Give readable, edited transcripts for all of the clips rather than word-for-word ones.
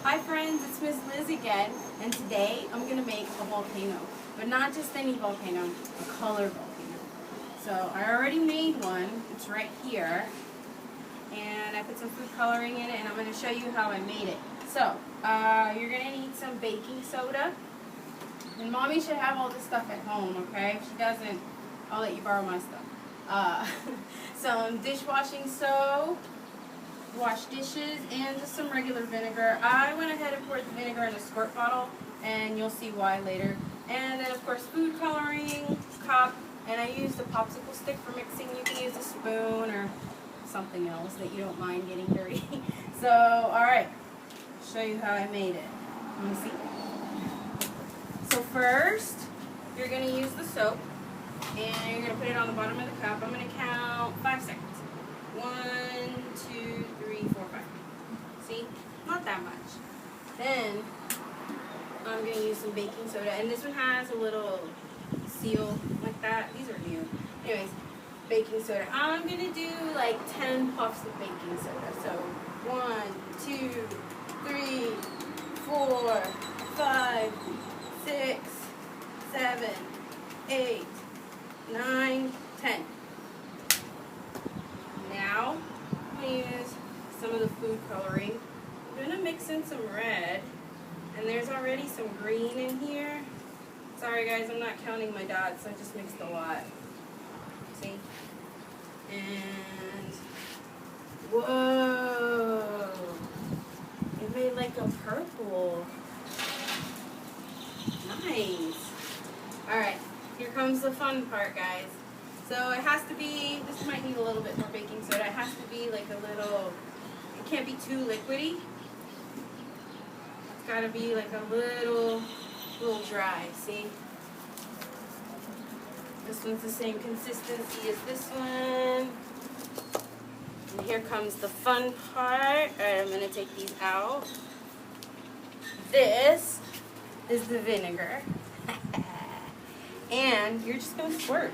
Hi friends, it's Miss Liz again, and today I'm going to make a volcano. But not just any volcano, a color volcano. So I already made one, it's right here. And I put some food coloring in it, and I'm going to show you how I made it. So, you're going to need some baking soda. And Mommy should have all this stuff at home, okay? If she doesn't, I'll let you borrow my stuff. Some dishwashing soap, wash dishes, and just some regular vinegar. I went ahead and poured the vinegar in a squirt bottle, and you'll see why later. And then, of course, food coloring, cup, and I used a popsicle stick for mixing. You can use a spoon or something else that you don't mind getting dirty. So, alright, show you how I made it. Let me see. So first, you're going to use the soap, and you're going to put it on the bottom of the cup. I'm going to count 5 seconds. 1, 2, 3, 4, 5. See? Not that much. Then, I'm going to use some baking soda, and this one has a little seal like that. These are new. Anyways, baking soda. I'm going to do like 10 puffs of baking soda. So, 1, 2, 3, 4, 5, 6, 7, 8, 9, 10. Now, I'm going to use some of the food coloring. I'm going to mix in some red, and there's already some green in here. Sorry guys, I'm not counting my dots, I just mixed a lot. See? And, whoa! It made like a purple. Nice. Alright, here comes the fun part, guys. So it has to be, this might need a little bit more baking soda. It has to be like a little, it can't be too liquidy. It's got to be like a little dry, see? This one's the same consistency as this one. And here comes the fun part. Alright, I'm going to take these out. This is the vinegar. And you're just going to squirt.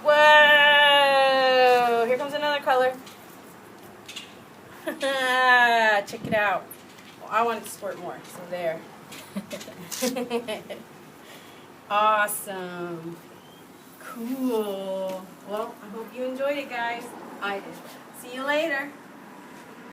Whoa! Here comes another color. Check it out. Well, I wanted to squirt more, so there. Awesome. Cool. Well, I hope you enjoyed it, guys. I did. See you later.